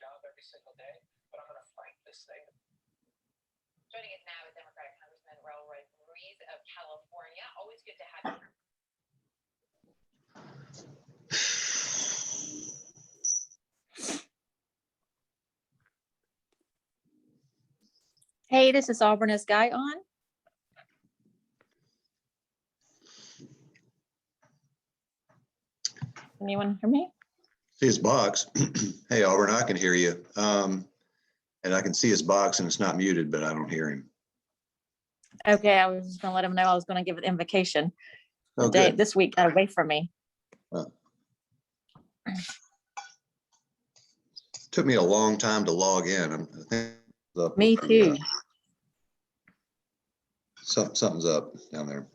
Joining us now is Democratic Congressman Rotary of California. Always good to have you. Hey, this is Auburn. Is Guy on? Anyone hear me? See his box. Hey, Auburn, I can hear you. And I can see his box and it's not muted, but I don't hear him. Okay, I was just gonna let him know I was gonna give an invocation. Oh, The day good. this week got away from me. Took me a long time to log in. I think up Me with too. something's up down there.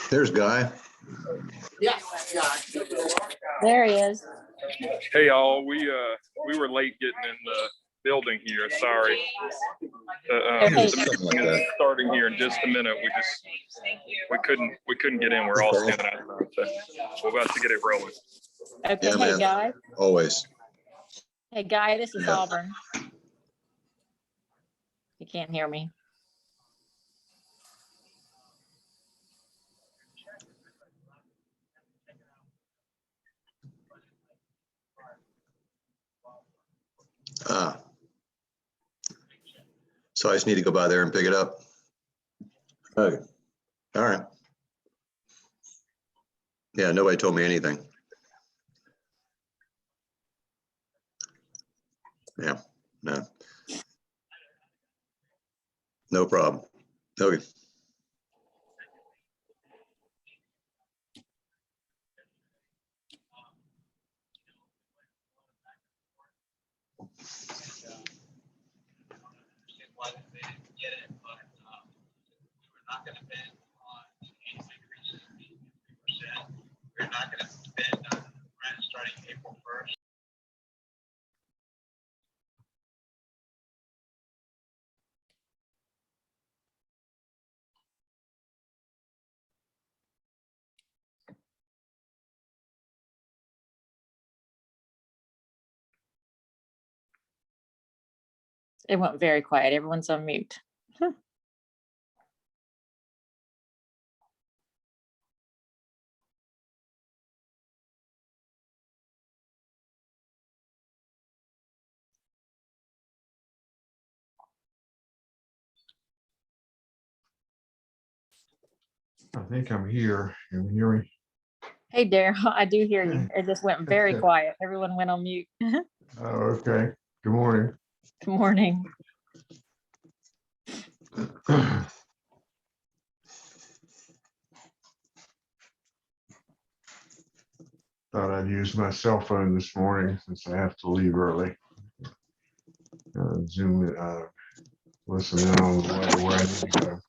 There's Guy. There he is. Hey y'all, we were late getting in the building here. Sorry. Okay. Something like that. Starting here in just a minute. We couldn't get in. We're all standing outside. So we're about to get it rolling. Okay, Yeah, hey man. Guy. Always. Hey Guy, this is Yeah. Auburn. You can't hear me. So I just need to go by there and pick it up. Okay. All right. Yeah, nobody told me anything. Yeah, no. No problem. Okay. Why they didn't get it, but we were not going to bend on any increases of 3%. We're not going to bend on rent starting April 1st. It went very quiet. Everyone's on mute. I think I'm here. Can you hear me? Hey Daryl, I do hear you. It just went very quiet. Everyone went on mute. Good Oh, okay. Good morning. morning. Thought I'd use my cell phone this morning since I have to leave early. Zoom it, listen in on the way where I need to go.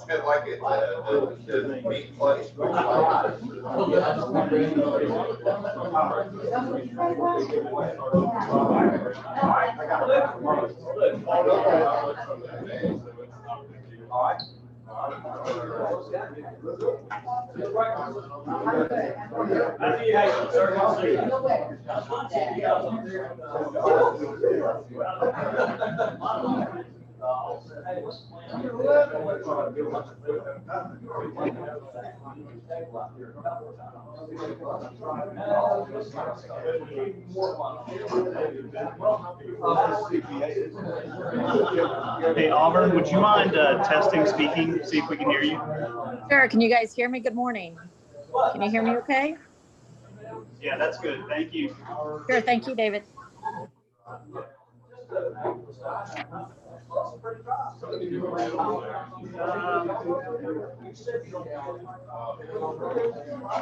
It's like it's the meat place. Hey, Auburn, would you mind testing, speaking, see if we can hear you? Sure. Can you guys hear me? Good morning. Can you hear me okay? Yeah, that's good. Thank you. Sure. Thank you, David.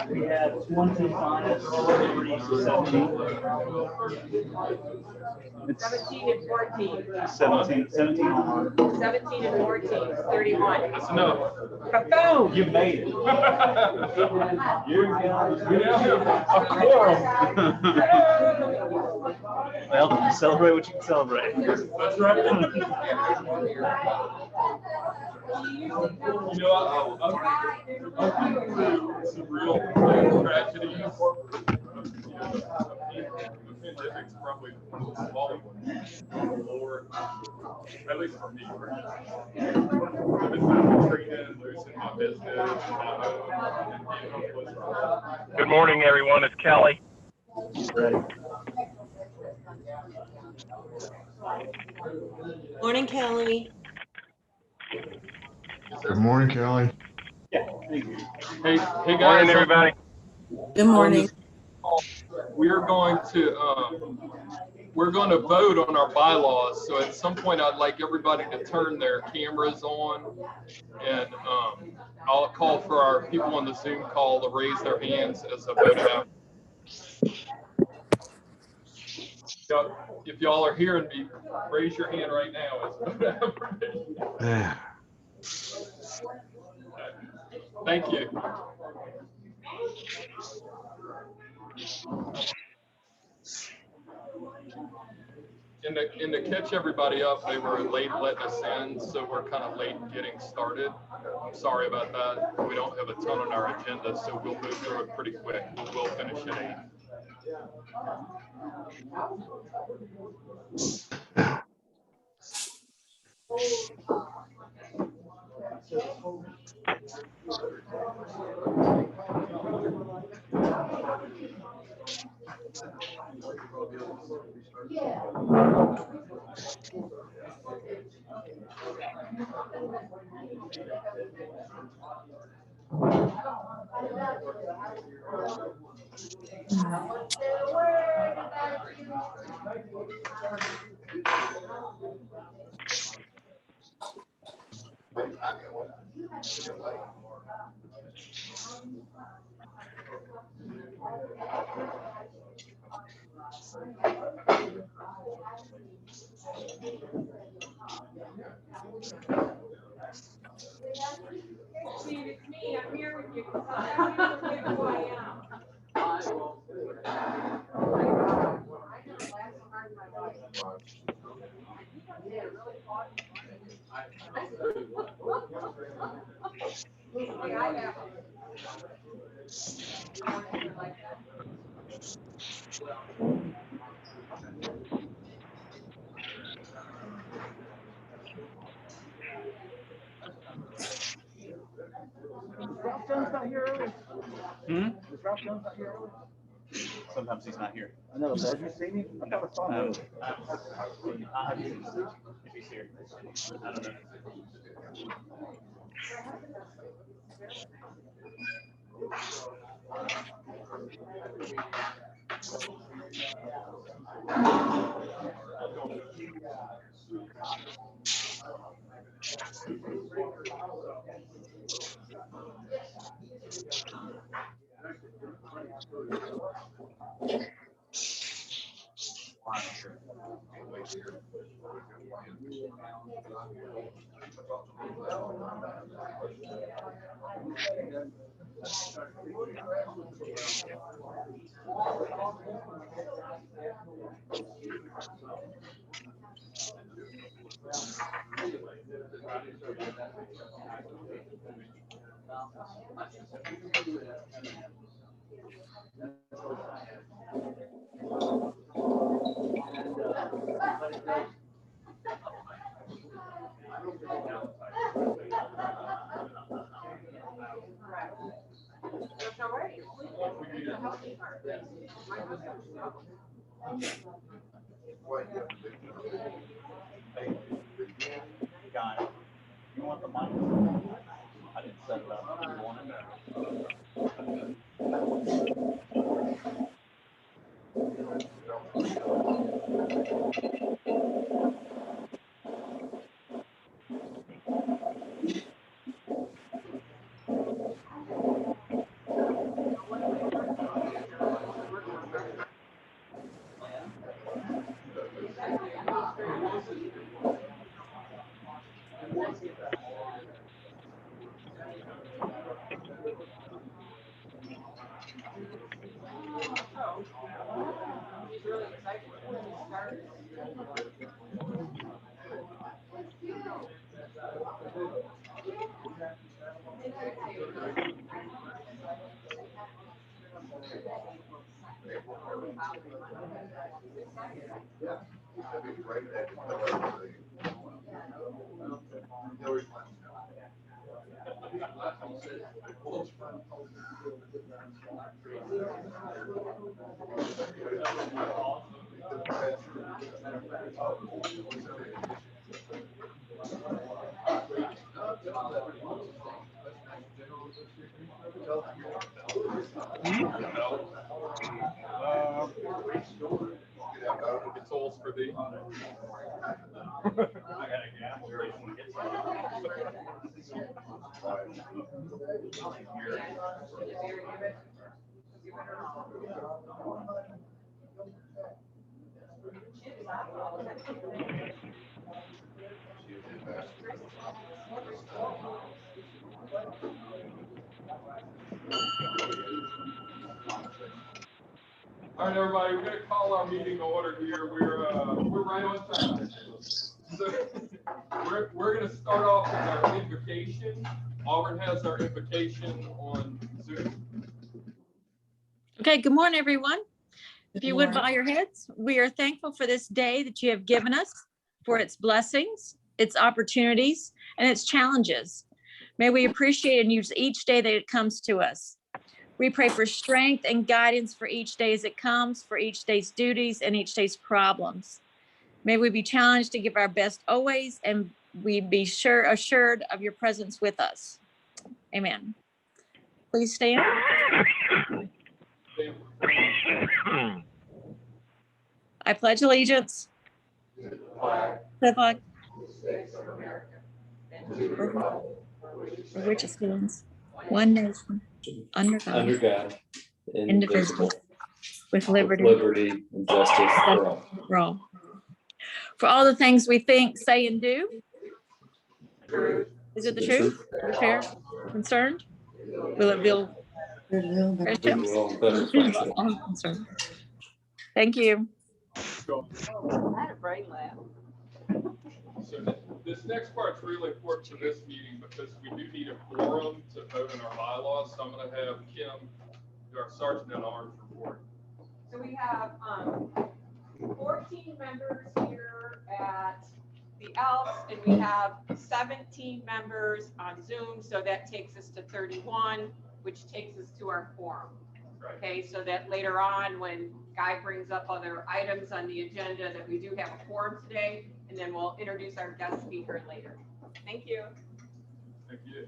We have 20 finalists, 17. It's 17 and 14. 17 on. 17 and 14, 31. That's enough. Boom! You made it. A quorum. Well, celebrate what you can celebrate. That's right. You know, I'm some real tragedy. The pandemic's probably the most smaller one. Or, at least for me, right? I've been kind of treated and losing my business. Good morning, everyone. It's Kelly. Morning, Kelly. Good morning, Kelly. Yeah, thank you. Hey guys. Morning, everybody. Good morning. We're going to vote on our bylaws. So at some point, I'd like everybody to turn their cameras on, and I'll call for our people on the Zoom call to raise their hands as a vote happens. If y'all are hearing me, raise your hand right now as a vote happens. Yeah. Thank you. And to catch everybody up, they were late letting us in, so we're kind of late getting started. I'm sorry about that. We don't have a ton on our agenda, so we'll move through it pretty quick. We'll finish at 8. Steve, it's me. I'm here with you. I don't know who I am. Sometimes he's not here. I know. Have you seen him? I never saw him. If he's here. I don't know. Guy, you want the mic? I didn't set it up. You want it? It's holes for thee. All right, everybody, we're going to call our meeting to order here. We're right on time. So we're going to start off with our invocation. Auburn has our invocation on Zoom. Okay, good morning, everyone. If you would bow your heads, we are thankful for this day that you have given us, for its blessings, its opportunities, and its challenges. May we appreciate and use each day that it comes to us. We pray for strength and guidance for each day as it comes, for each day's duties and each day's problems. May we be challenged to give our best always, and we be assured of your presence with us. Amen. Please stand. I pledge allegiance to the flag for which it stands, one nation, under God, indivisible, with liberty and justice for all. for all. For all the things we think, say, and do. Is it the truth? Are we fair? Concerned? Will it build friendships? Better friendship. All concerned. Thank you. So this next part's really important for this meeting because we do need a quorum to vote on our bylaws. So I'm going to have Kim do our Sergeant at Arms report. So we have 14 members here at the Elks, and we have 17 members on Zoom. So that takes us to 31, which takes us to our quorum. Right. Okay, so that later on, when Guy brings up other items on the agenda, that we do have a quorum today, and then we'll introduce our guest speaker later. Thank you. Thank you.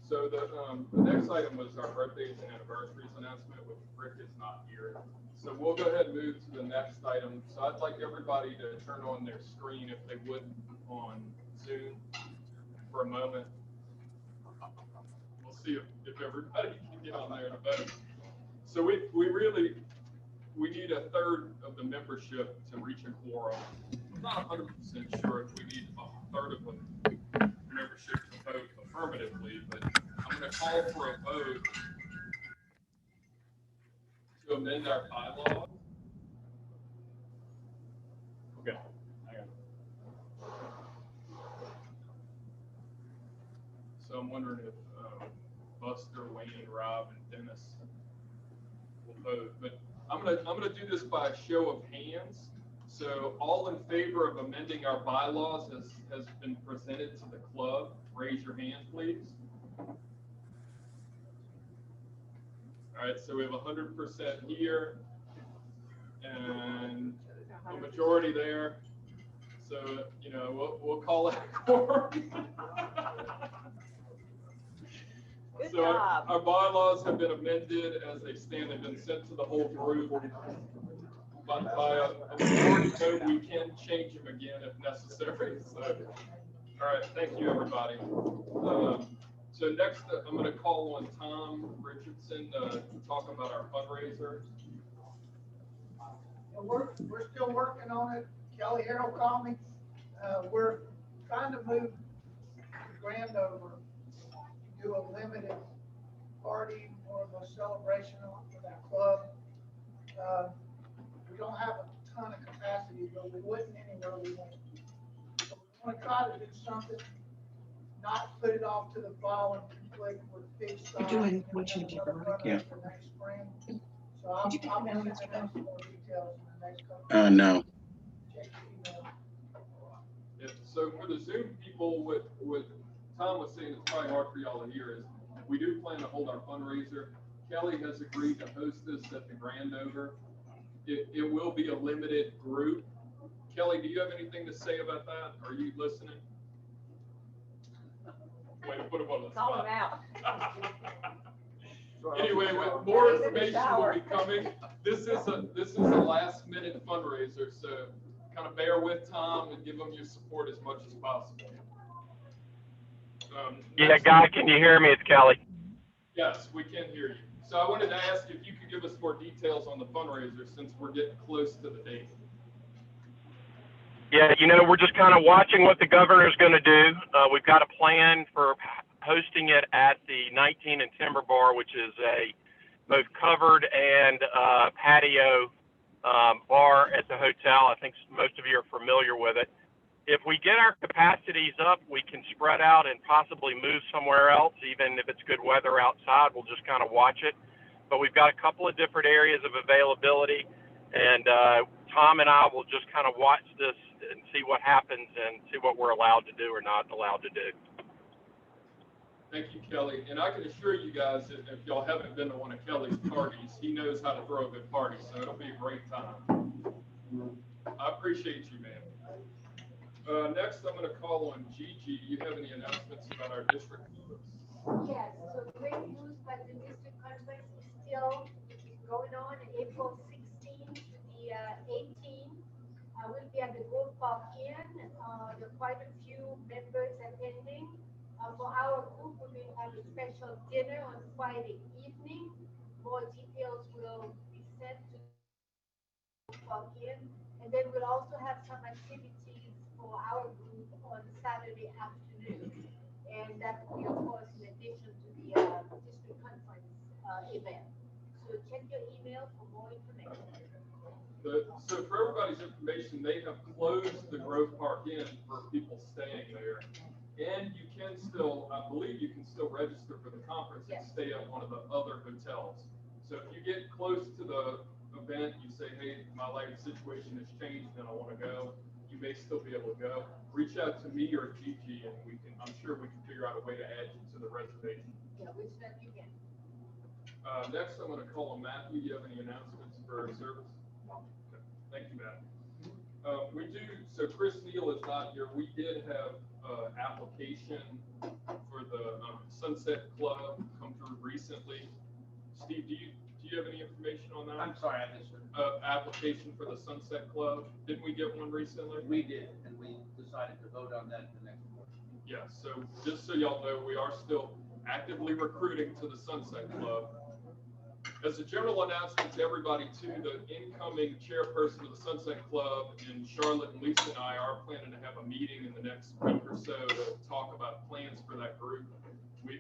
So the next item was our birthdays and anniversaries announcement, which Rick is not here. So we'll go ahead and move to the next item. So I'd like everybody to turn on their screen, if they would, on Zoom for a moment. We'll see if everybody can get on there to vote. So we need a third of the membership to reach a quorum. I'm not 100% sure if we need a third of the membership to vote affirmatively, but I'm going to call for a vote to amend our bylaws. Okay. So I'm wondering if Buster, Wayne, Rob, and Dennis will vote, but I'm gonna do this by a show of hands. So all in favor of amending our bylaws has been presented to the club. Raise your hand, please. All right, so we have 100% here and a majority there. So, you know, we'll call it a quorum. So our bylaws have been amended as they stand. They've been sent to the whole group. But by a majority vote, we can change them again if necessary. So, all right, thank you, everybody. So next, I'm going to call on Tom Richardson to talk about our fundraiser. We're still working on it. Kelly Harrell called me. We're trying to move the grand over, do a limited party, more of a celebration with our club. We don't have a ton of capacity, but we wouldn't anywhere we want. So we want to try to do something, not put it off to the fall and conflict with big stuff. Doing what you did, yeah. For next spring. So I'll send out some more details in the next couple. No. Check your email. Yeah, so for the Zoom people, what Tom was saying, it's probably hard for y'all to hear, is we do plan to hold our fundraiser. Kelly has agreed to host this at the Grand Over. It will be a limited group. Kelly, do you have anything to say about that? Are you listening? put him on the Call him spot. out. Anyway, more information will be coming. This is a last minute fundraiser, so kind of bear with Tom and give him your support as much as possible. Yeah, Guy, can you hear me? It's Kelly. Yes, we can hear you. So I wanted to ask if you could give us more details on the fundraiser since we're getting close to the date. Yeah, we're just kind of watching what the governor's going to do. We've got a plan for hosting it at the 19 and Timber Bar, which is a both covered and patio bar at the hotel. I think most of you are familiar with it. If we get our capacities up, we can spread out and possibly move somewhere else. Even if it's good weather outside, we'll just kind of watch it. But we've got a couple of different areas of availability, and Tom and I will just kind of watch this and see what happens and see what we're allowed to do or not allowed to do. Thank you, Kelly. And I can assure you guys that if y'all haven't been to one of Kelly's parties, he knows how to throw a good party, so it'll be a great time. I appreciate you, man. Next, I'm going to call on Gigi. You have any announcements about our district? Yes, so great news, but the district conference is still going on April 16th to the 18th. We'll be at the Gold Park Inn. There are quite a few members attending. For our group, we're going to have a special dinner on Friday evening. More details will be sent to the Gold Park Inn. And then we'll also have some activities for our group on Saturday afternoon. And that will be, of course, in addition to the district conference event. So check your email for more information. So for everybody's information, they have closed the Grove Park Inn for people staying there. And you can still, I believe you can still register for the conference and stay at one of the other hotels. So if you get close to the event, you say, hey, my life situation has changed and I want to go, you may still be able to go. Reach out to me or Gigi and I'm sure we can figure out a way to add you to the reservation. Yeah, which that you can. Next, I'm going to call on Matthew. Do you have any announcements for service? Okay. Thank you, Matthew. We do, so Chris Neal is not here. We did have application for the Sunset Club come through recently. Steve, do you have any information on that? I'm sorry, I missed it. Application for the Sunset Club. Didn't we get one recently? We did, and we decided to vote on that in the next board. Yeah, so just so y'all know, we are still actively recruiting to the Sunset Club. As a general announcement to everybody too, the incoming chairperson of the Sunset Club and Charlotte and Lisa and I are planning to have a meeting in the next week or so to talk about plans for that group.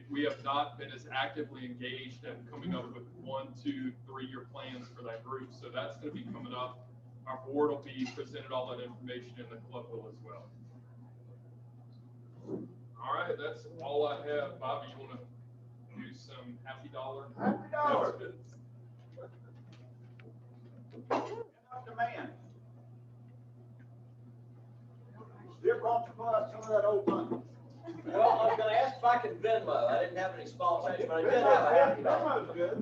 We have not been as actively engaged and coming up with 1, 2, 3-year plans for that group. So that's going to be coming up. Our board will be presented all that information and the club will as well. All right, that's all I have. Bobby, you want to do some happy dollar? Happy dollar. Demand. Still brought to us some of that old money. Well, I was gonna ask if I could Venmo. I didn't have any sponsorship, but I did have a happy dollar. Venmo's good.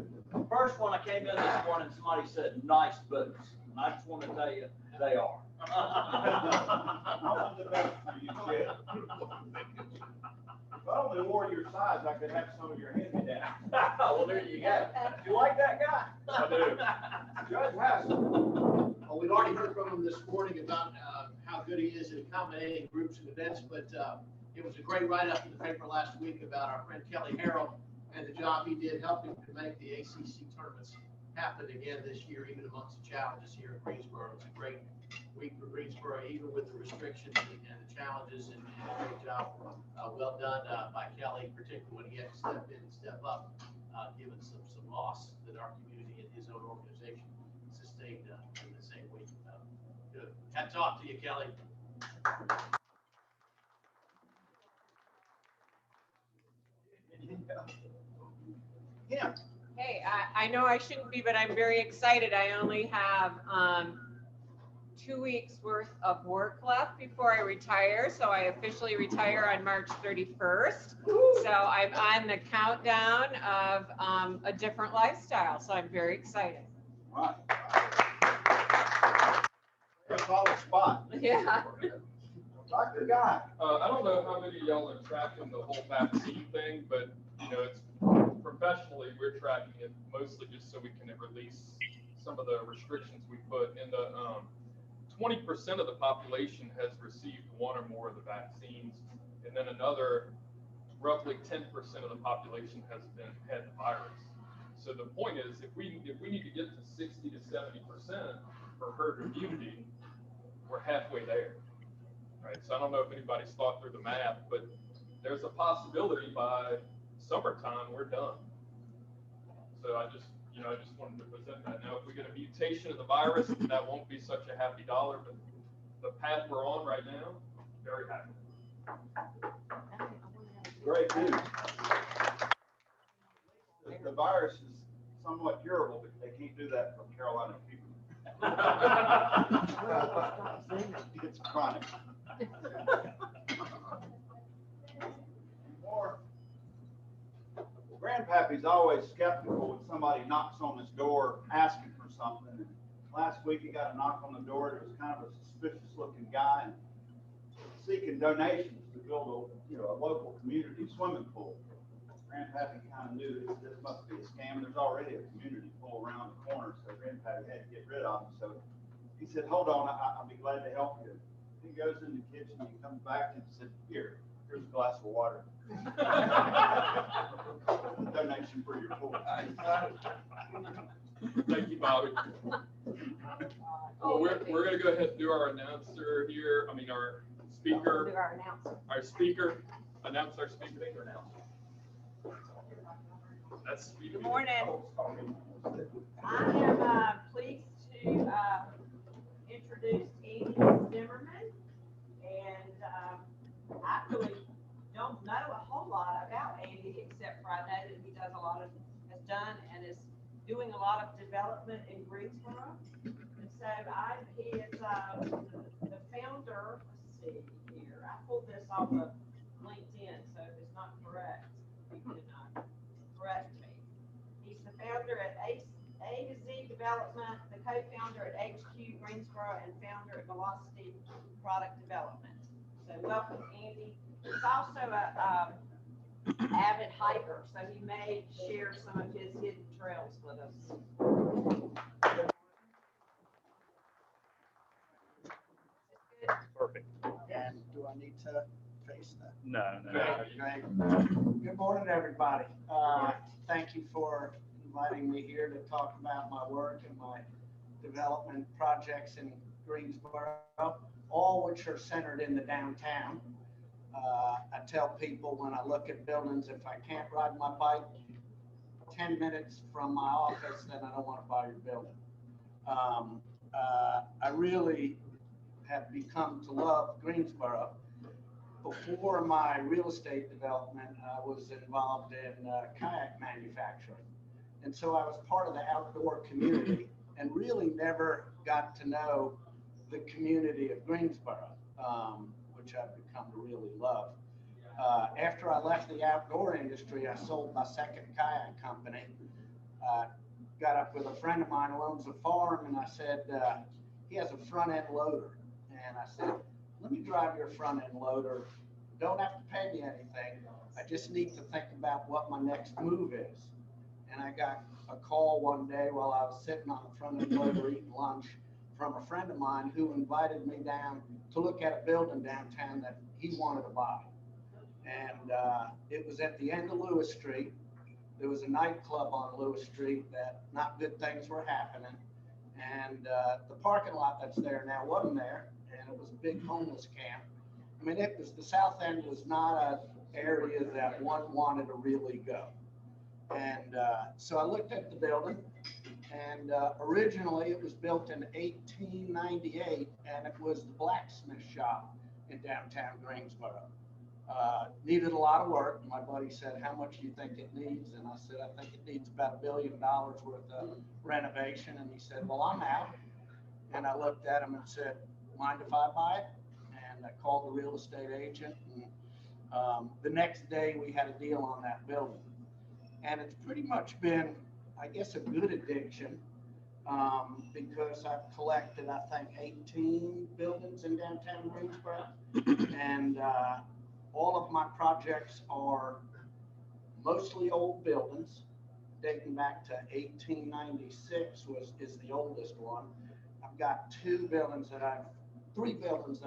First one, I came in this morning, somebody said, nice boots. And I just want to tell you, they are. I want the best for you, kid. If I only wore your size, I could have some of your hand-me-down. Well, there you go. You like that guy? I do. Judge Haskell. Well, we've already heard from him this morning about how good he is at accommodating groups and events, but it was a great write-up in the paper last week about our friend Kelly Harrell and the job he did helping to make the ACC tournaments happen again this year, even amongst the challenges here in Greensboro. It's a great week for Greensboro, even with the restrictions and the challenges, and a great job. Well done by Kelly, particularly when he had to step in and step up, given some loss that our community and his own organization sustained in the same week. Good. Hats off to you, Kelly. Yeah. Hey, I know I shouldn't be, but I'm very excited. I only have 2 weeks worth of work left before I retire. So I officially retire on March 31st. So I'm on the countdown of a different lifestyle. So I'm very excited. Right. Call a spot. Yeah. Dr. Guy. I don't know how many of y'all are tracking the whole vaccine thing, but it's professionally, we're tracking it mostly just so we can release some of the restrictions we put in the 20% of the population has received one or more of the vaccines, and then another roughly 10% of the population has had the virus. So the point is, if we need to get to 60 to 70% for herd immunity, we're halfway there, right? So I don't know if anybody's thought through the math, but there's a possibility by summertime we're done. So I just wanted to present that. Now, if we get a mutation of the virus, that won't be such a happy dollar, but the path we're on right now, very happy. Great news. The virus is somewhat curable, but they can't do that from Carolina people. It's chronic. More. Grandpappy's always skeptical when somebody knocks on his door asking for something. And last week he got a knock on the door. It was kind of a suspicious looking guy and seeking donations to build a local community swimming pool. Grandpappy kind of knew this must be a scam. There's already a community pool around the corner, so Grandpappy had to get rid of him. So he said, "Hold on, I'll be glad to help you." He goes in the kitchen, he comes back and said, here's a glass of water. Donation for your pool. Thank you, Bobby. Well, we're going to go ahead and do our announcer here. I mean, our speaker. Do our announcer. Our speaker. Announce our speaker. That's speaker. Good morning. I am pleased to introduce Andy Zimmerman, and I really don't know a whole lot about Andy, except for I know that he has done and is doing a lot of development in Greensboro. And so he is the founder. Let's see here. I pulled this off of LinkedIn, so if it's not correct, you can correct me. He's the founder at A to Z Development, the co-founder at HQ Greensboro, and founder at Velocity Product Development. So welcome, Andy. He's also a avid hiker, so he may share some of his hidden trails with us. Perfect. And do I need to face that? No. Great. Good morning, everybody. Thank you for inviting me here to talk about my work and my development projects in Greensboro, all which are centered in the downtown. I tell people when I look at buildings, if I can't ride my bike 10 minutes from my office, then I don't want to buy your building. I really have become to love Greensboro. Before my real estate development, I was involved in kayak manufacturing. And so I was part of the outdoor community and really never got to know the community of Greensboro, which I've come to really love. After I left the outdoor industry, I sold my second kayak company. Got up with a friend of mine who owns a farm, and I said, he has a front end loader. And I said, let me drive your front end loader. Don't have to pay me anything. I just need to think about what my next move is. And I got a call one day while I was sitting on the front end loader eating lunch from a friend of mine who invited me down to look at a building downtown that he wanted to buy. And it was at the end of Lewis Street. There was a nightclub on Lewis Street that not good things were happening. And the parking lot that's there now wasn't there. And it was a big homeless camp. I mean, the South End was not an area that one wanted to really go. And so I looked at the building, and originally it was built in 1898, and it was the blacksmith shop in downtown Greensboro. Needed a lot of work. My buddy said, how much do you think it needs? And I said, I think it needs about $1 billion worth of renovation. And he said, well, I'm out. And I looked at him and said, mind if I buy it? And I called the real estate agent. And the next day we had a deal on that building. And it's pretty much been, I guess, a good addiction because I've collected, I think, 18 buildings in downtown Greensboro. And all of my projects are mostly old buildings, dating back to 1896 is the oldest one. I've got three buildings that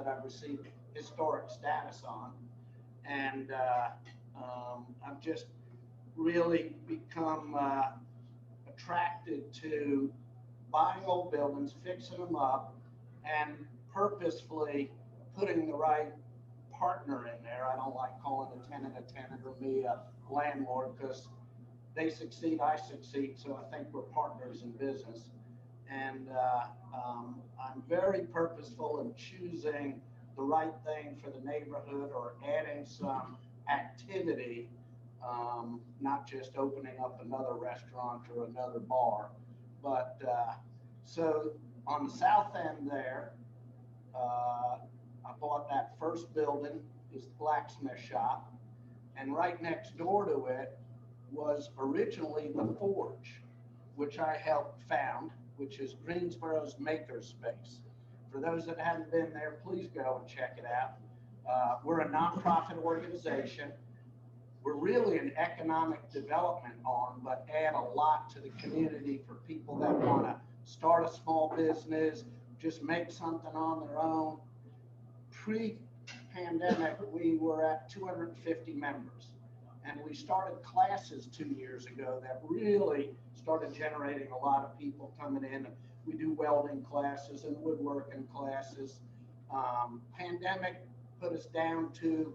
I've received historic status on. And I've just really become attracted to buying old buildings, fixing them up, and purposefully putting the right partner in there. I don't like calling a tenant or me a landlord, because they succeed, I succeed, so I think we're partners in business. And I'm very purposeful in choosing the right thing for the neighborhood, or adding some activity, not just opening up another restaurant or another bar. But so on the south end there, I bought that first building, is the blacksmith shop, and right next door to it was originally the Forge, which I helped found, which is Greensboro's makerspace. For those that haven't been there, please go and check it out. We're a nonprofit organization. We're really an economic development arm, but add a lot to the community for people that want to start a small business, just make something on their own. Pre-pandemic, we were at 250 members. And we started classes 2 years ago that really started generating a lot of people coming in. We do welding classes and woodworking classes. Pandemic put us down to,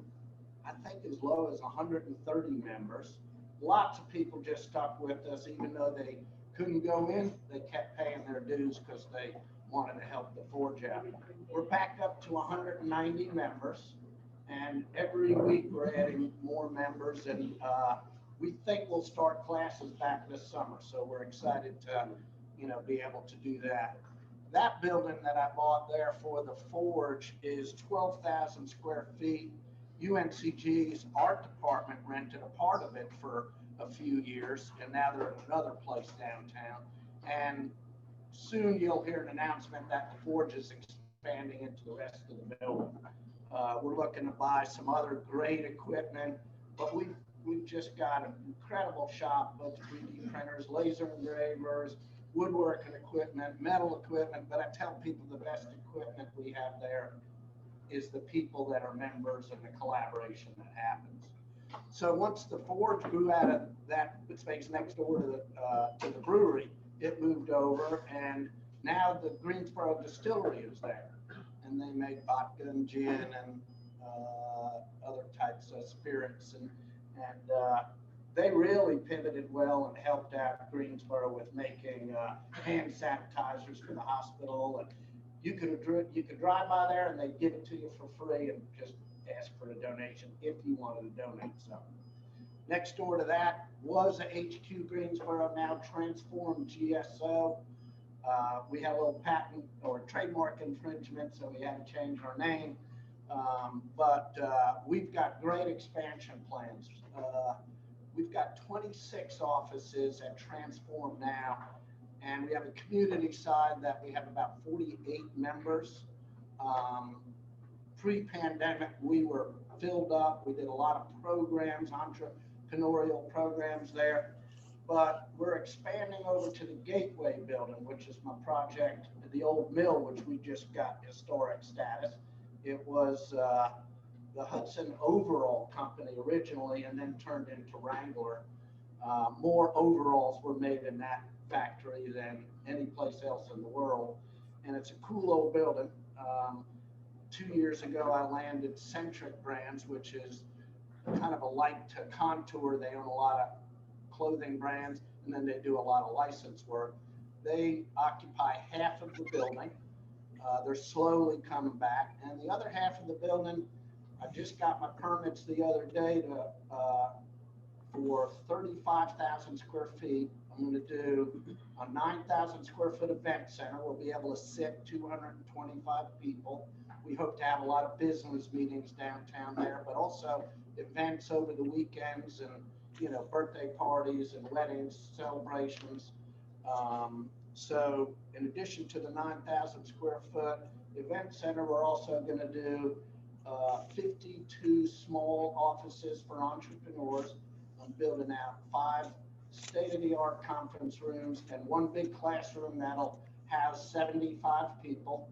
I think, as low as 130 members. Lots of people just stuck with us, even though they couldn't go in, they kept paying their dues because they wanted to help the Forge out. We're back up to 190 members. And every week we're adding more members, and we think we'll start classes back this summer. So we're excited to, be able to do that. That building that I bought there for the Forge is 12,000 square feet. UNCG's art department rented a part of it for a few years, and now they're in another place downtown. And soon you'll hear an announcement that the Forge is expanding into the rest of the building. We're looking to buy some other great equipment, but we've just got an incredible shop of 3D printers, laser engravers, woodworking equipment, metal equipment. But I tell people the best equipment we have there is the people that are members and the collaboration that happens. So once the Forge grew out of that space next door to the brewery, it moved over, and now the Greensboro distillery is there. And they make vodka and gin and other types of spirits, and they really pivoted well and helped out Greensboro with making hand sanitizers for the hospital. And you could drive by there and they'd give it to you for free, and just ask for a donation if you wanted to donate something. Next door to that was a HQ Greensboro, now transformed GSO. We had a little patent or trademark infringement, so we had to change our name. But we've got great expansion plans. We've got 26 offices at Transform now, and we have a community side that we have about 48 members. Pre-pandemic, we were filled up. We did a lot of programs, entrepreneurial programs there. But we're expanding over to the Gateway building, which is my project, the old mill, which we just got historic status. It was the Hudson Overall Company originally, and then turned into Wrangler. More overalls were made in that factory than any place else in the world. And it's a cool old building. 2 years ago, I landed Centric Brands, which is kind of a like to Contour. They own a lot of clothing brands, and then they do a lot of license work. They occupy half of the building. They're slowly coming back. And the other half of the building, I just got my permits the other day for 35,000 square feet. I'm going to do a 9,000 square foot event center. We'll be able to sit 225 people. We hope to have a lot of business meetings downtown there, but also events over the weekends, and birthday parties and weddings, celebrations. So in addition to the 9,000 square foot event center, we're also going to do 52 small offices for entrepreneurs. I'm building out 5 state-of-the-art conference rooms and 1 big classroom that'll house 75 people.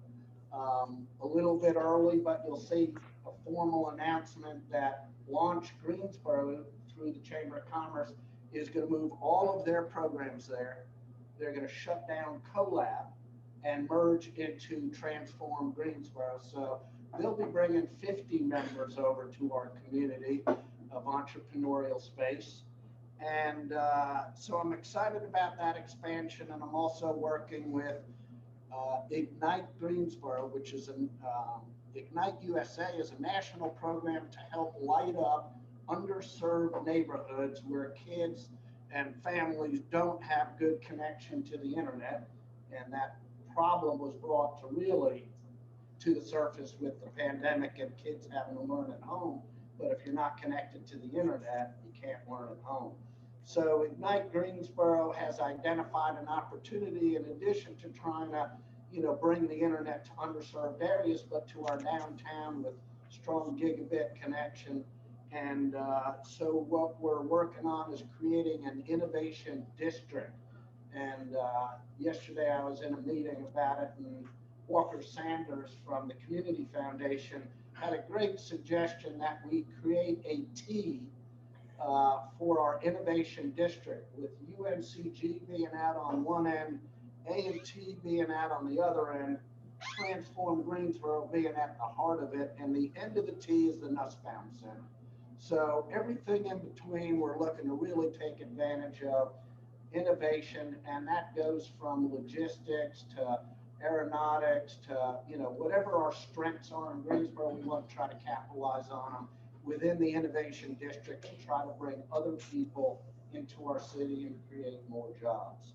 A little bit early, but you'll see a formal announcement that Launch Greensboro through the Chamber of Commerce is going to move all of their programs there. They're going to shut down CoLab and merge into Transform Greensboro. So they'll be bringing 50 members over to our community of entrepreneurial space. And so I'm excited about that expansion. And I'm also working with Ignite Greensboro, which is an Ignite USA is a national program to help light up underserved neighborhoods where kids and families don't have good connection to the internet. And that problem was brought to the surface with the pandemic and kids having to learn at home. But if you're not connected to the internet, you can't learn at home. So Ignite Greensboro has identified an opportunity in addition to trying to, bring the internet to underserved areas, but to our downtown with strong gigabit connection. And so what we're working on is creating an innovation district. And yesterday I was in a meeting about it, and Walker Sanders from the Community Foundation had a great suggestion that we create a T for our innovation district, with UNCG being out on one end, A&T being out on the other end, Transform Greensboro being at the heart of it, and the end of the T is the Nussbaum Center. So everything in between, we're looking to really take advantage of innovation, and that goes from logistics to aeronautics to, whatever our strengths are in Greensboro, we want to try to capitalize on them within the innovation district and try to bring other people into our city and create more jobs.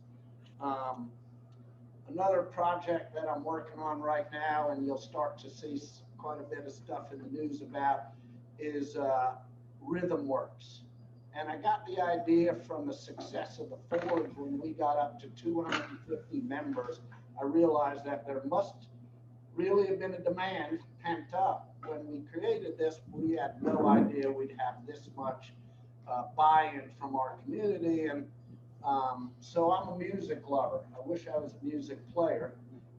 Another project that I'm working on right now, and you'll start to see quite a bit of stuff in the news about, is RhythmWorks. And I got the idea from the success of the Forge. When we got up to 250 members, I realized that there must really have been a demand pent up. When we created this, we had no idea we'd have this much buy-in from our community. And so I'm a music lover. I wish I was a music player.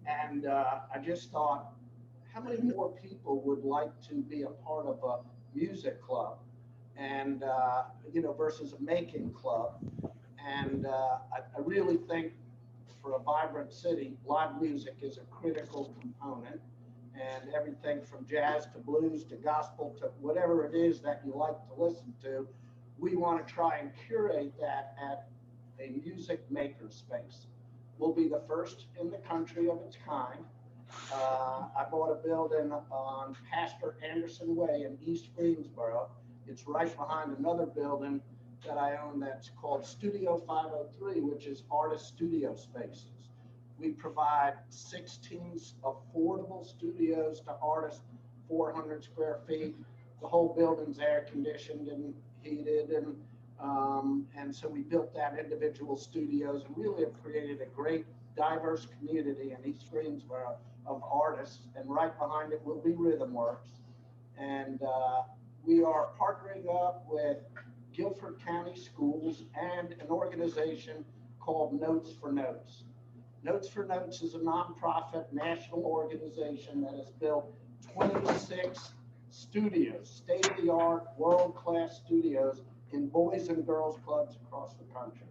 And I just thought, how many more people would like to be a part of a music club? And, versus a making club. And I really think for a vibrant city, live music is a critical component, and everything from jazz to blues to gospel to whatever it is that you like to listen to, we want to try and curate that at a music maker space. We'll be the first in the country of its kind. I bought a building on Pastor Anderson Way in East Greensboro. It's right behind another building that I own that's called Studio 503, which is artist studio spaces. We provide 16 affordable studios to artists, 400 square feet. The whole building's air conditioned and heated, and so we built that individual studios and really have created a great diverse community in East Greensboro of artists. And right behind it will be RhythmWorks. And we are partnering up with Guilford County Schools and an organization called Notes for Notes. Notes for Notes is a nonprofit national organization that has built 26 studios, state-of-the-art, world-class studios in boys and girls clubs across the country.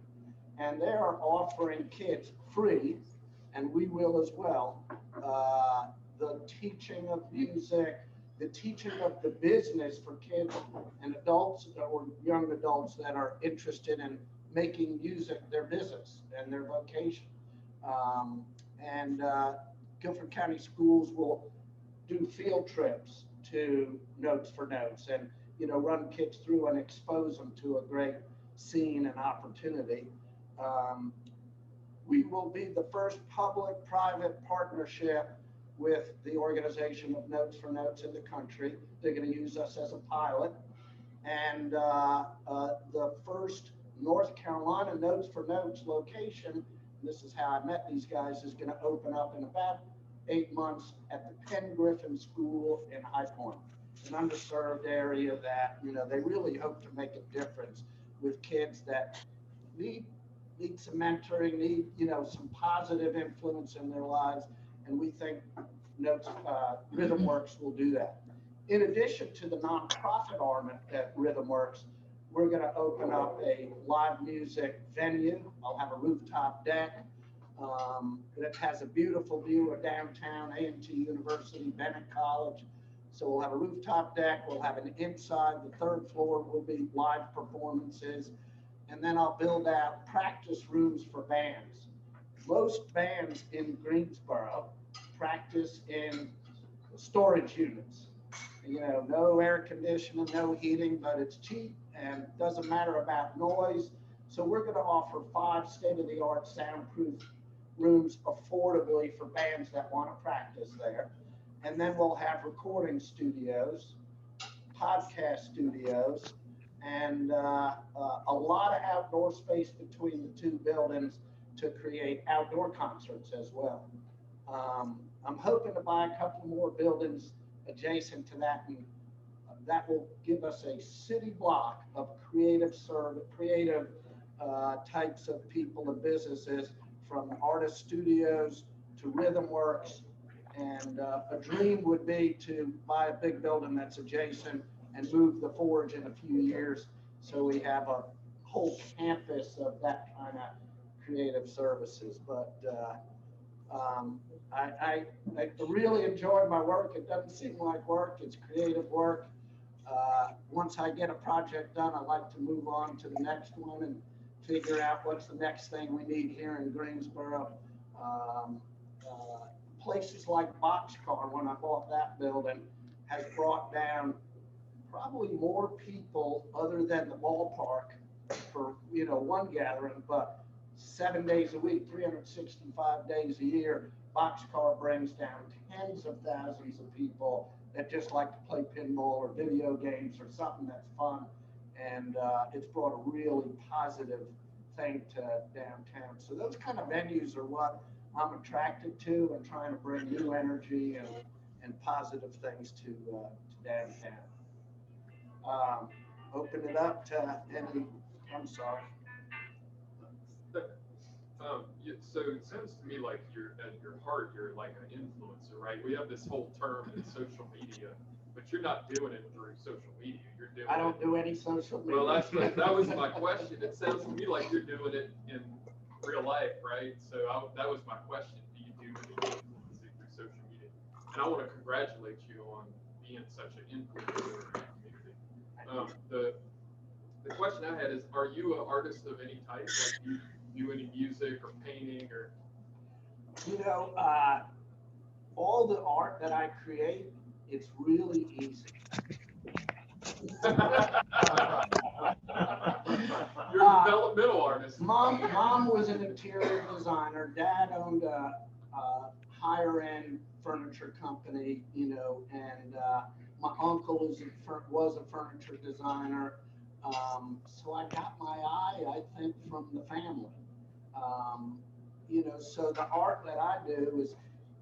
And they are offering kids free, and we will as well, the teaching of music, the teaching of the business for kids and adults or young adults that are interested in making music their business and their vocation. Guilford County Schools will do field trips to Notes for Notes and, run kids through and expose them to a great scene and opportunity. We will be the first public-private partnership with the organization of Notes for Notes in the country. They're going to use us as a pilot. And the first North Carolina Notes for Notes location this is how I met these guys, is gonna open up in about 8 months at the Penn Griffin School in High Point, an underserved area that, you know, they really hope to make a difference with kids that need some mentoring, need, you know, some positive influence in their lives. And we think Rhythm Works will do that. In addition to the nonprofit arm at Rhythm Works, we're going to open up a live music venue. I'll have a rooftop deck that has a beautiful view of downtown, A&T University, Bennett College. So we'll have a rooftop deck. We'll have an inside. The third floor will be live performances. And then I'll build out practice rooms for bands. Most bands in Greensboro practice in storage units. You know, no air conditioning, no heating, but it's cheap and doesn't matter about noise. So we're going to offer 5 state-of-the-art soundproof rooms affordably for bands that want to practice there. And then we'll have recording studios, podcast studios, and a lot of outdoor space between the 2 buildings to create outdoor concerts as well. I'm hoping to buy a couple more buildings adjacent to that, and that will give us a city block of creative types of people and businesses, from artist studios to Rhythm Works. And a dream would be to buy a big building that's adjacent and move the Forge in a few years, so we have a whole campus of that kind of creative services. But I really enjoy my work. It doesn't seem like work, it's creative work. Once I get a project done, I like to move on to the next one and figure out what's the next thing we need here in Greensboro. Places like Boxcar, when I bought that building, has brought down probably more people other than the ballpark for, you know, one gathering, but 7 days a week, 365 days a year, Boxcar brings down tens of thousands of people that just like to play pinball or video games or something that's fun. And it's brought a really positive thing to downtown. So those kind of venues are what I'm attracted to, and trying to bring new energy and positive things to downtown. Open it up to any, I'm sorry. So it sounds to me like you're, at your heart, you're like an influencer, right? We have this whole term in social media, but you're not doing it through social media. You're doing I don't do any social media. Well, that was my question. It sounds to me like you're doing it in real life, right? So that was my question. Do you do any influencing through social media? And I want to congratulate you on being such an influencer in the community. The question I had is, are you an artist of any type? Like, do you do any music or painting or? You know, all the art that I create, it's really easy. You're a developmental artist. Mom was an interior designer. Dad owned a higher end furniture company, you know, and my uncle was a furniture designer. So I got my eye, I think, from the family. You know, so the art that I do is,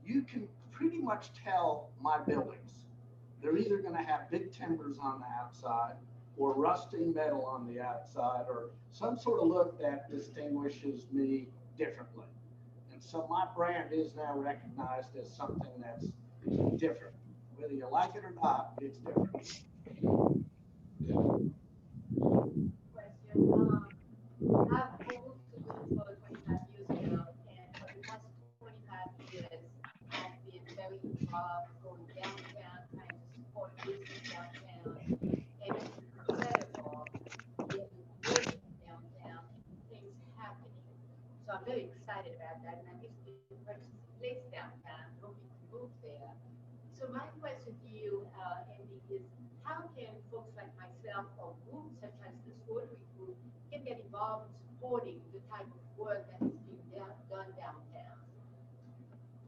you can pretty much tell my buildings. They're either going to have big timbers on the outside, or rusting metal on the outside, or some sort of look that distinguishes me differently. And so my brand is now recognized as something that's different. Whether you like it or not, it's different. Question. I've moved to Greensboro 25 years ago, and for the past 25 years, I've been very involved going downtown, trying to support business downtown. And it's incredible in living downtown, things happening. So I'm very excited about that, and I recently purchased a place downtown, hoping to move there. So my question to you, Andy, is how can folks like myself, or groups such as this Rotary group, can get involved in supporting the type of work that is being done downtown?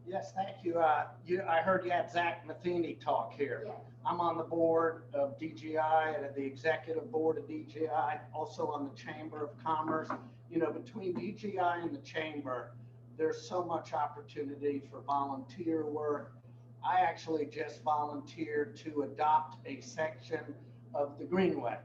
Yes, thank you. I heard you had Zach Matheny talk here. Yes. I'm on the board of DGI and the executive board of DGI, also on the Chamber of Commerce. You know, between DGI and the Chamber, there's so much opportunity for volunteer work. I actually just volunteered to adopt a section of the Greenway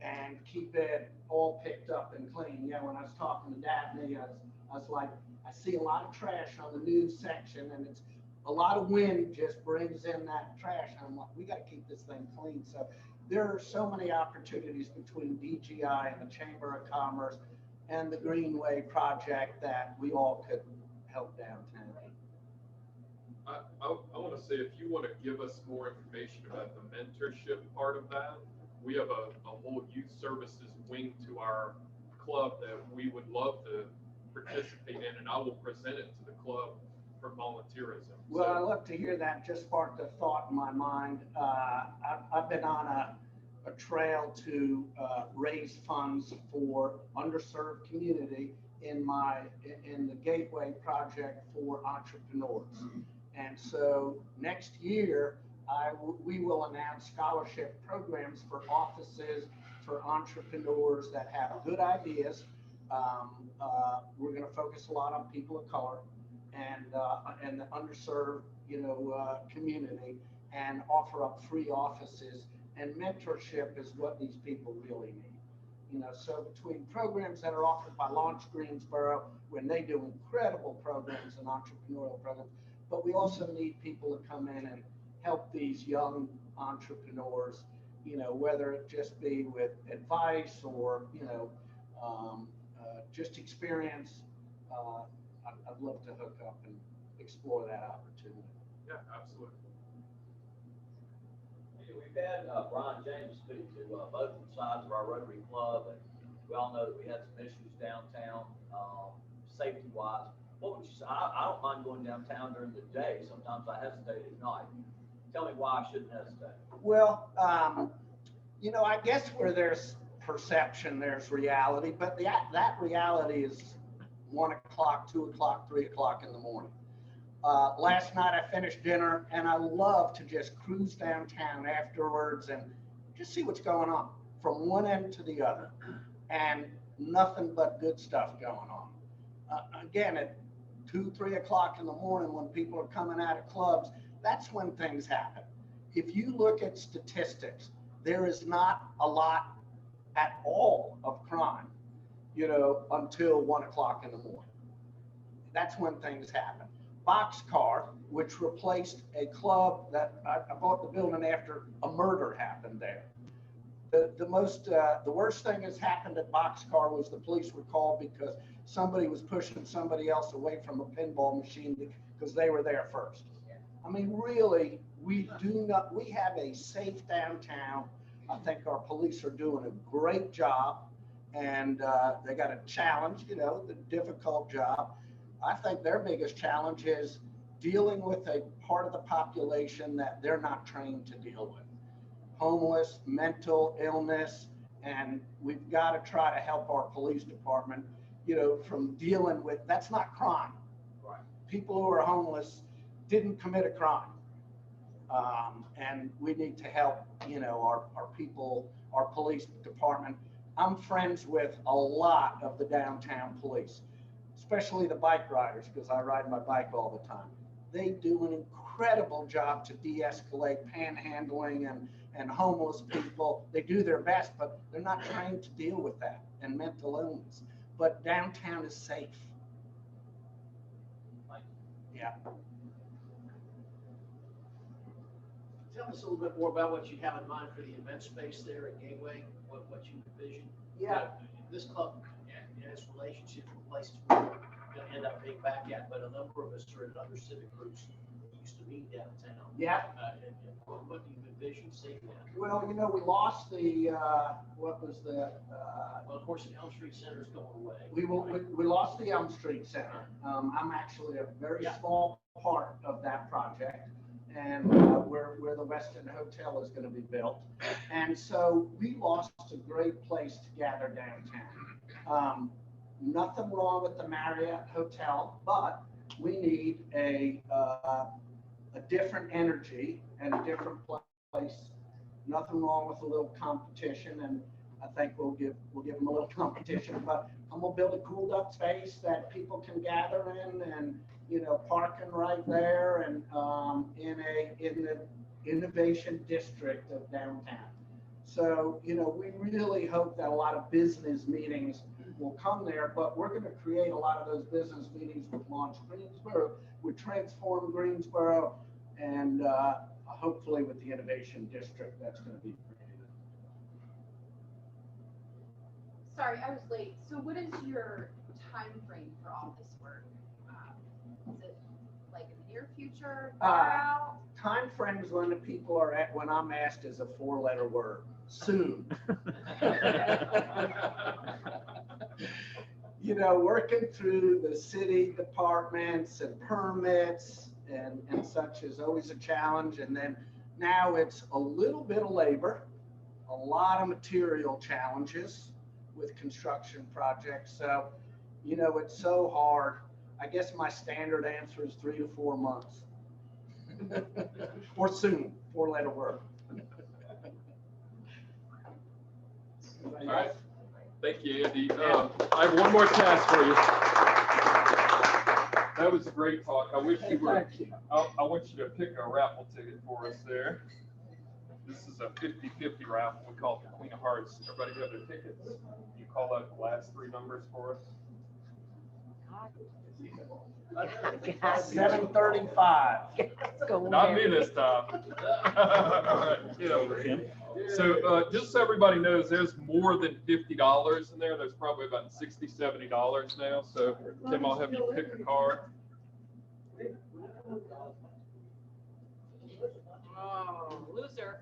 and keep it all picked up and clean. Yeah, when I was talking to Daphne, I was like, I see a lot of trash on the new section, and it's a lot of wind just brings in that trash. And I'm like, we got to keep this thing clean. So there are so many opportunities between DGI and the Chamber of Commerce and the Greenway project that we all could help downtown. I want to say, if you want to give us more information about the mentorship part of that, we have a whole youth services wing to our club that we would love to participate in, and I will present it to the club for volunteerism. Well, I love to hear that. Just sparked a thought in my mind. I've been on a trail to raise funds for underserved community in the Gateway Project for entrepreneurs. And so next year, we will announce scholarship programs for offices for entrepreneurs that have good ideas. We're going to focus a lot on people of color and the underserved, community, and offer up free offices. And mentorship is what these people really need. So between programs that are offered by Launch Greensboro, when they do incredible programs and entrepreneurial programs, but we also need people to come in and help these young entrepreneurs, whether it just be with advice or, just experience. I'd love to hook up and explore that opportunity. Yeah, absolutely. We've had Brian James speak to both sides of our Rotary Club, and we all know that we had some issues downtown, safety-wise. What would you say? I don't mind going downtown during the day. Sometimes I hesitate at night. Tell me why I shouldn't hesitate. Well, I guess where there's perception, there's reality, but that reality is 1 o'clock, 2 o'clock, 3 o'clock in the morning. Last night I finished dinner, and I love to just cruise downtown afterwards and just see what's going on from one end to the other, and nothing but good stuff going on. Again, at 2, 3 o'clock in the morning, when people are coming out of clubs, that's when things happen. If you look at statistics, there is not a lot at all of crime, until 1 o'clock in the morning. That's when things happen. Boxcar, which replaced a club that I bought the building after a murder happened there. The worst thing that's happened at Boxcar was the police were called because somebody was pushing somebody else away from a pinball machine because they were there first. I mean, really, we have a safe downtown. I think our police are doing a great job, and they got a challenge, the difficult job. I think their biggest challenge is dealing with a part of the population that they're not trained to deal with. Homeless, mental illness, and we've got to try to help our police department, from dealing with, that's not crime. Right. People who are homeless didn't commit a crime. And we need to help, our people, our police department. I'm friends with a lot of the downtown police, especially the bike riders, because I ride my bike all the time. They do an incredible job to de-escalate panhandling and homeless people. They do their best, but they're not trained to deal with that and mental illness. But downtown is safe. Yeah. Tell us a little bit more about what you have in mind for the event space there at Gateway, what you envision. Yeah. This club and its relationships with places we're going to end up being back at, but a number of us are in other civic groups that used to meet downtown. Yeah. And what do you envision seeing that? Well, we lost the, what was the? Well, of course, the Elm Street Center is going away. We lost the Elm Street Center. I'm actually a very small part of that project, and where the Westin Hotel is going to be built. And so we lost a great place to gather downtown. Nothing wrong with the Marriott Hotel, but we need a different energy and a different place. Nothing wrong with a little competition, and I think we'll give them a little competition, but I'm gonna build a cooled up space that people can gather in and, you know, parking right there and, in the innovation district of downtown. So, you know, we really hope that a lot of business meetings will come there, but we're gonna create a lot of those business meetings with Launch Greensboro, with Transform Greensboro, and, hopefully with the innovation district that's gonna be created. Sorry, I was late. So what is your time frame for all this work? Is it like in the near future, far out? Time frames when the people are at, when I'm asked is a 4-letter word, soon. You know, working through the city departments and permits and such is always a challenge. And then now it's a little bit of labor, a lot of material challenges with construction projects. So, you know, it's so hard. I guess my standard answer is 3 to 4 months. Or soon, 4-letter word. All right. Thank you, Andy. I have one more task for you. That was a great talk. I wish you were, I want you to pick a raffle ticket for us there. This is a 50-50 raffle. We call it the Queen of Hearts. Everybody have their tickets. You call out the last 3 numbers for us. 735. Not me this time. All right, get over here. So just so everybody knows, there's more than $50 in there. There's probably about $60, $70 now. So Kim, I'll have you pick a card. Oh, loser.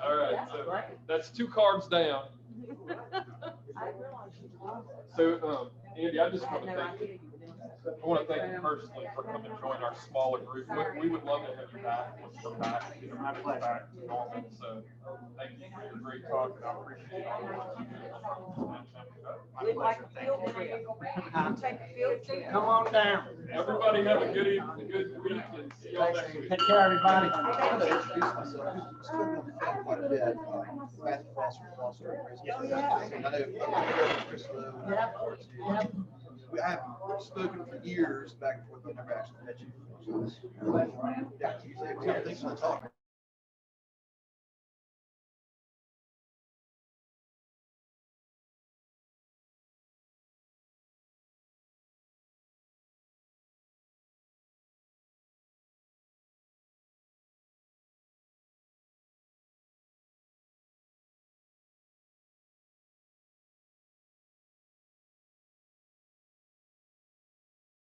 All right, so that's 2 cards down. So Andy, I just want to thank you. I want to thank you personally for coming and join our smaller group. We would love to have you back. Come back, you know, back to normal. So thank you for your great talk, and I appreciate all the work you do. My pleasure. Thank you. Come on down. Everybody have a good evening, good week, and see y'all next week. Take care, everybody. I have spoken for years back and forth, but never actually met you. Yeah, usually we have things to talk.